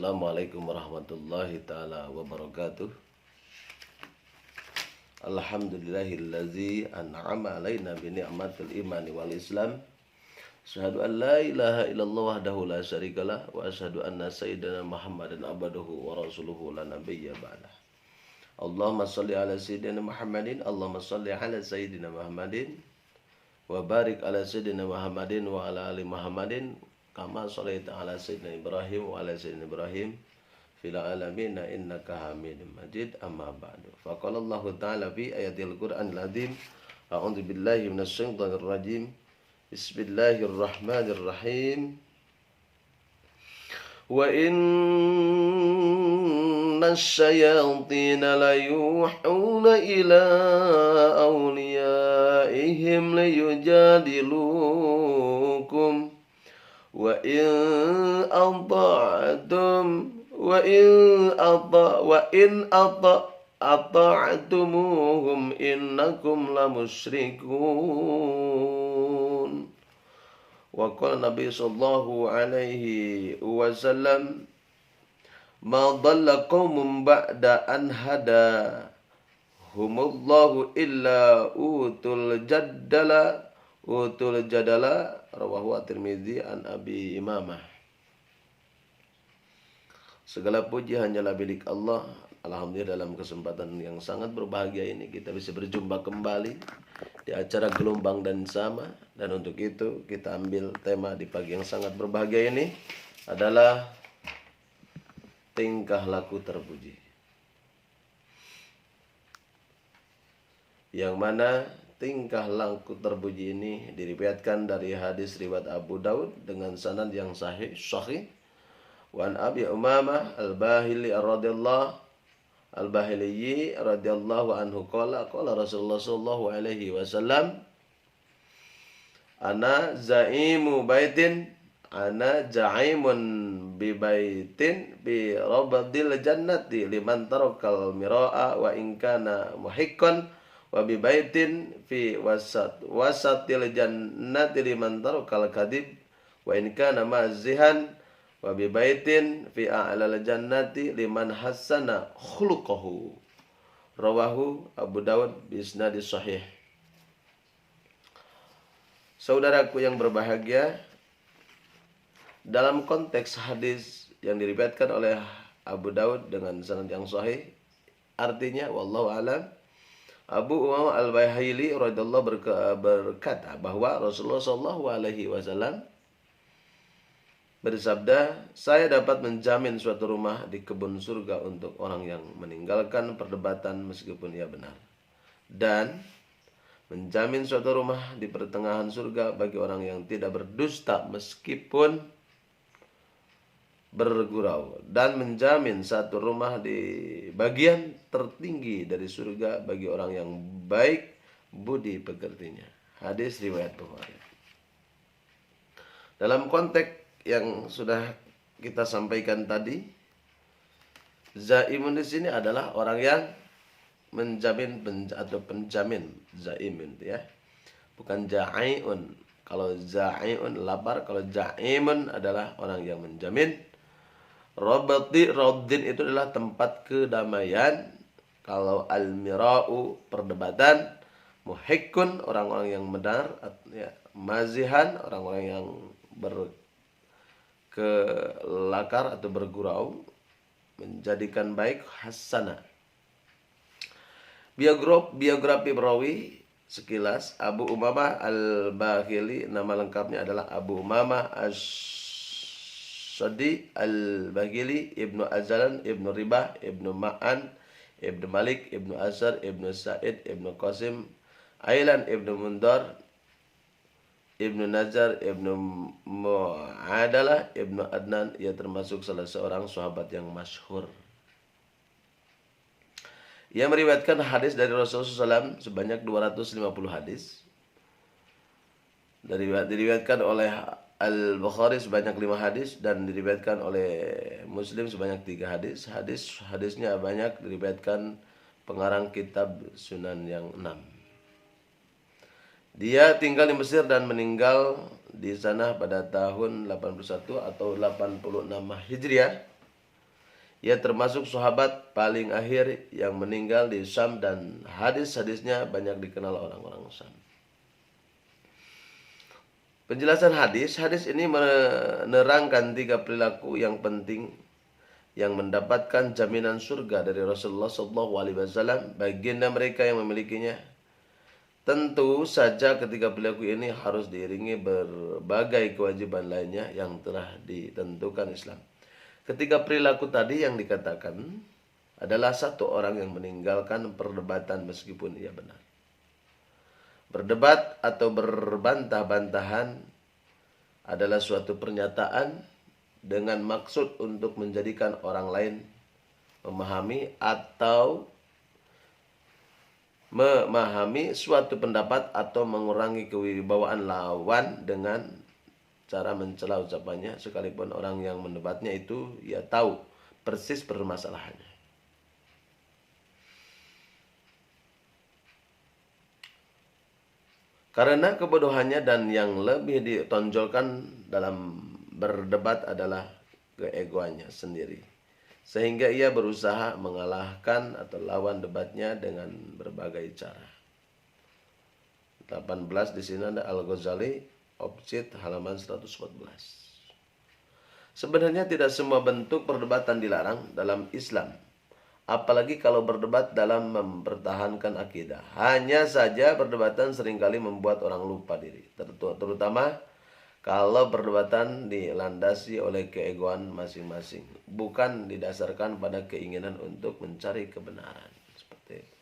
Assalamualaikum warahmatullahi ta'ala wabarakatuh. Alhamdulillahillazi an'ama alaina bi ni'matil imani wal islam. Asyhadu an la ilaha illallah wahdahu la syarikalah wa asyhadu anna sayyidina Muhammadan abduhu wa rasuluhu la nabiyya ba'dah. Allahumma shalli ala sayyidina Muhammadin, Allahumma shalli ala sayyidina Muhammadin wa barik ala sayyidina Muhammadin wa ala ali Muhammadin kama shallaita ala sayyidina Ibrahim wa ala sayyidina Ibrahim fil alamin innaka Hamidum Majid. Amma ba'du. Faqala Allah Ta'ala fi ayatil Qur'anil Azim. A'udzu billahi minasyaitonir rajim. Bismillahirrahmanirrahim. Wa innasyayatina layuhuna ila awliyaihim liyujadilukum wa in ata'tumuhum innakum lamusyrikun. Wa qala Nabi sallallahu alaihi wasallam, ma dhalla qaumun ba'da an hadahumullahu illa utul jadala rawahu at-Tirmidzi an Abi Imamah. Segala puji hanyalah milik Allah. Alhamdulillah, dalam kesempatan yang sangat berbahagia ini kita bisa berjumpa kembali di acara Gelombang dan Sama. Dan untuk itu kita ambil tema di pagi yang sangat berbahagia ini adalah tingkah laku terpuji. Yang mana tingkah laku terpuji ini diriwayatkan dari hadis riwayat Abu Daud dengan sanad yang sahih. Wa an Abi Umamah al-Bahili radhiyallahu anhu qala Rasulullah sallallahu alaihi wasallam, ana zaimun bi baitin bi rabdil jannati liman tarakal mira'a wa in kana muhiqqan wa bi baitin fi wasatil jannati liman tarakal kadhib wa in kana mazihan wa bi baitin fi a'lal jannati liman hassana khuluquhu. Rawahu Abu Dawud bi isnadis sahih. Saudaraku yang berbahagia, dalam konteks hadis yang diriwayatkan oleh Abu Dawud dengan sanad yang sahih, artinya wallahu alam, Abu Umamah al-Bahili radhiyallahu berkata bahwa Rasulullah sallallahu alaihi wasallam bersabda, saya dapat menjamin suatu rumah di kebun surga untuk orang yang meninggalkan perdebatan meskipun ia benar, dan menjamin suatu rumah di pertengahan surga bagi orang yang tidak berdusta meskipun bergurau, dan menjamin satu rumah di bagian tertinggi dari surga bagi orang yang baik budi pekertinya. Hadis riwayat Bukhari. Dalam konteks yang sudah kita sampaikan tadi, zaimun di sini adalah orang yang menjamin atau penjamin. Zaimun ya, bukan jaiun. Kalau zaiun lapar, kalau jaimun adalah orang yang menjamin. Raddin itu adalah tempat kedamaian. Kalau al-mira'u perdebatan. Muhiqqun orang-orang yang benar ya. Mazihan orang-orang yang berkelakar atau bergurau, menjadikan baik. Hasanah. Biografi perawi sekilas, Abu Umamah al-Bahili nama lengkapnya adalah Abu Umamah As-Sadi al-Bahili ibnu Azlan ibnu Ribah ibnu Ma'an ibnu Malik ibnu Asar ibnu Sa'id ibnu Qasim Ailan ibnu Mundar ibnu Nazar ibnu Mu'adalah ibnu Adnan. Ia termasuk salah seorang sahabat yang masyhur. Ia meriwayatkan hadis dari Rasulullah SAW sebanyak 250 hadis. Diriwayatkan oleh Al-Bukhari sebanyak 5 hadis dan diriwayatkan oleh Muslim sebanyak 3 hadis. Hadisnya banyak diriwayatkan pengarang kitab Sunan yang 6. Dia tinggal di Mesir dan meninggal di sana pada tahun 81 atau 86 Hijriah. Ia termasuk sahabat paling akhir yang meninggal di Syam dan hadis-hadisnya banyak dikenal orang-orang Syam. Penjelasan hadis ini menerangkan 3 perilaku yang penting yang mendapatkan jaminan surga dari Rasulullah SAW. Baginda mereka yang memilikinya. Tentu saja ketiga perilaku ini harus diiringi berbagai kewajiban lainnya yang telah ditentukan Islam. Ketiga perilaku tadi yang dikatakan adalah satu orang yang meninggalkan perdebatan meskipun ia benar. Berdebat atau berbantah-bantahan adalah suatu pernyataan dengan maksud untuk menjadikan orang lain memahami atau memahami suatu pendapat atau mengurangi kewibawaan lawan dengan cara mencela ucapannya, sekalipun orang yang mendebatnya itu ia tahu persis permasalahannya. Karena kebodohannya dan yang lebih ditonjolkan dalam berdebat adalah keegoannya sendiri, sehingga ia berusaha mengalahkan atau lawan debatnya dengan berbagai cara. 18 di sini ada Al-Ghazali, Obsid halaman 114. Sebenarnya tidak semua bentuk perdebatan dilarang dalam Islam, apalagi kalau berdebat dalam mempertahankan akidah. Hanya saja perdebatan seringkali membuat orang lupa diri, terutama kalau perdebatan dilandasi oleh keegoan masing-masing, bukan didasarkan pada keinginan untuk mencari kebenaran. Seperti itu.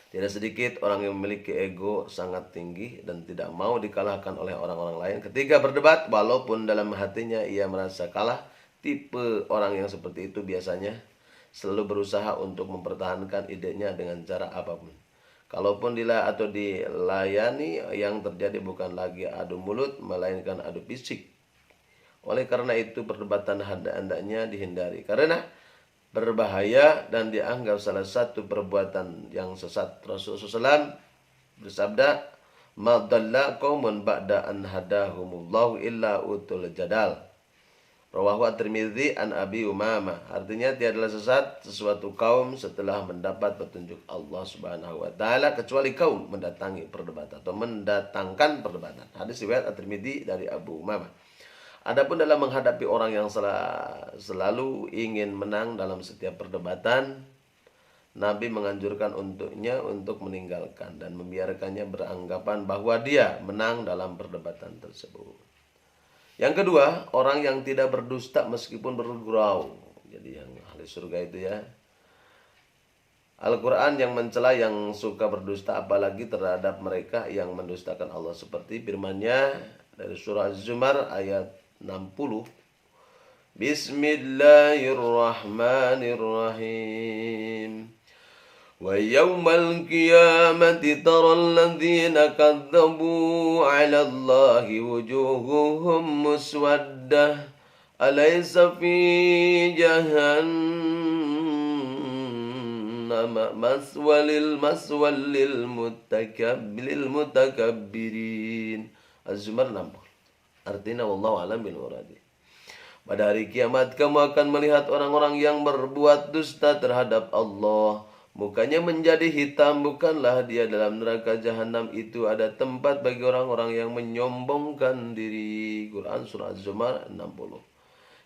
Tidak sedikit orang yang memiliki ego sangat tinggi dan tidak mau dikalahkan oleh orang-orang lain ketika berdebat, walaupun dalam hatinya ia merasa kalah. Tipe orang yang seperti itu biasanya selalu berusaha untuk mempertahankan idenya dengan cara apapun. Kalaupun dilayani, yang terjadi bukan lagi adu mulut, melainkan adu fisik. Oleh karena itu perdebatan hendaknya dihindari, karena berbahaya dan dianggap salah satu perbuatan yang sesat. Rasulullah SAW bersabda, "Ma dhalla qaumun ba'da an hadahumullahu illa utul jadal." Rawahu At-Tirmidzi an Abi Umamah. Artinya tiadalah sesat sesuatu kaum setelah mendapat petunjuk Allah Subhanahu wa taala kecuali kaum mendatangi perdebatan atau mendatangkan perdebatan. Hadis riwayat At-Tirmidzi dari Abu Umamah. Adapun dalam menghadapi orang yang selalu ingin menang dalam setiap perdebatan, Nabi menganjurkan untuknya untuk meninggalkan dan membiarkannya beranggapan bahwa dia menang dalam perdebatan tersebut. Yang kedua, orang yang tidak berdusta meskipun bergurau. Jadi yang ahli surga itu ya. Al-Quran yang mencela yang suka berdusta, apalagi terhadap mereka yang mendustakan Allah, seperti firman-Nya dari surah Az-Zumar ayat 60. Bismillahirrahmanirrahim. Wa yawmal qiyamati taral ladzina kadzabu 'ala Allahi wujuhuhum muswaddah alaysa fi jahannam maswalil mutakabbirin. Az-Zumar 60. Artinya wallahu a'lam bil muradi. Pada hari kiamat kamu akan melihat orang-orang yang berbuat dusta terhadap Allah. Mukanya menjadi hitam, bukanlah dia dalam neraka jahanam itu ada tempat bagi orang-orang yang menyombongkan diri. Quran surah Az-Zumar 60.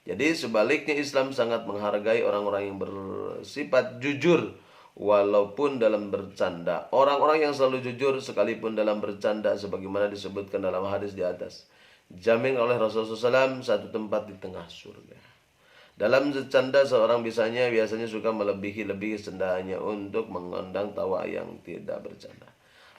Jadi sebaliknya Islam sangat menghargai orang-orang yang bersifat jujur walaupun dalam bercanda. Orang-orang yang selalu jujur sekalipun dalam bercanda sebagaimana disebutkan dalam hadis di atas, jamin oleh Rasulullah SAW satu tempat di tengah surga. Dalam bercanda seorang biasanya suka melebihi cendaannya untuk mengundang tawa yang tidak bercanda.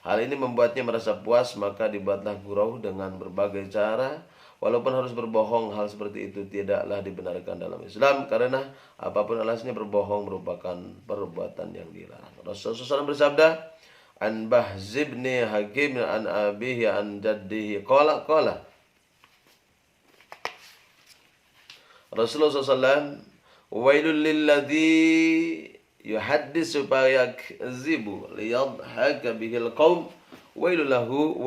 Hal ini membuatnya merasa puas, maka dibuatlah gurau dengan berbagai cara. Walaupun harus berbohong, hal seperti itu tidaklah dibenarkan dalam Islam, karena apapun alasannya berbohong merupakan perbuatan yang dilarang. Rasulullah SAW bersabda, "An Bahz bin Hakim an abihi an jaddihi qala." Rasulullah SAW, "Wailul lilladzi yuhaddisu fayakzibu liyadhhaka bihil qaum, wailul lahu,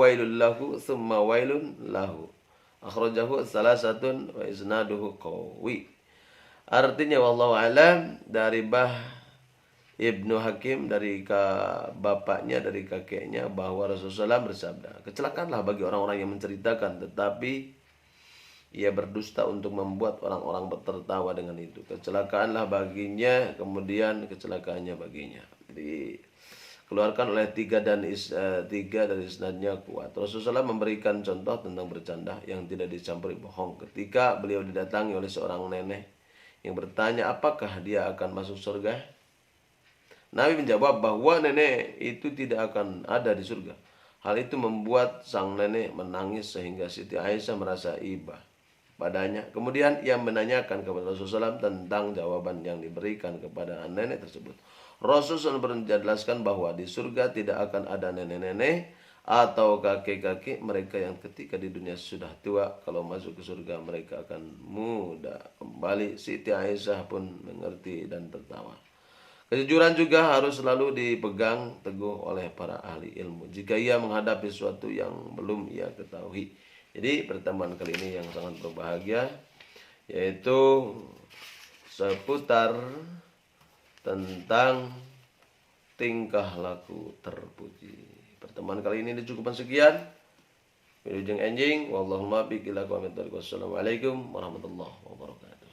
thumma wailun lahu." Akhrajahu salasatun wa isnaduhu qawi. Artinya wallahu alam, dari Ibnu Hakim, dari bapaknya, dari kakeknya, bahwa Rasulullah SAW bersabda, kecelakaanlah bagi orang-orang yang menceritakan tetapi ia berdusta untuk membuat orang-orang tertawa dengan itu. Kecelakaanlah baginya, kemudian kecelakaannya baginya. Jadi keluarkan oleh tiga dari isnadnya kuat. Rasulullah memberikan contoh tentang bercanda yang tidak dicampuri bohong. Ketika beliau didatangi oleh seorang nenek yang bertanya apakah dia akan masuk surga, Nabi menjawab bahwa nenek itu tidak akan ada di surga. Hal itu membuat sang nenek menangis sehingga Siti Aisyah merasa iba padanya. Kemudian ia menanyakan kepada Rasulullah SAW tentang jawaban yang diberikan kepada nenek tersebut. Rasulullah SAW menjelaskan bahwa di surga tidak akan ada nenek-nenek atau kakek-kakek mereka yang ketika di dunia sudah tua, kalau masuk ke surga mereka akan muda kembali. Siti Aisyah pun mengerti dan tertawa. Kejujuran juga harus selalu dipegang teguh oleh para ahli ilmu jika ia menghadapi sesuatu yang belum ia ketahui. Jadi pertemuan kali ini yang sangat berbahagia, yaitu seputar tentang tingkah laku terpuji. Pertemuan kali ini dicukupkan sekian. Wilujeng enjing, wallahumma biqila wa wassalamualaikum warahmatullahi wabarakatuh.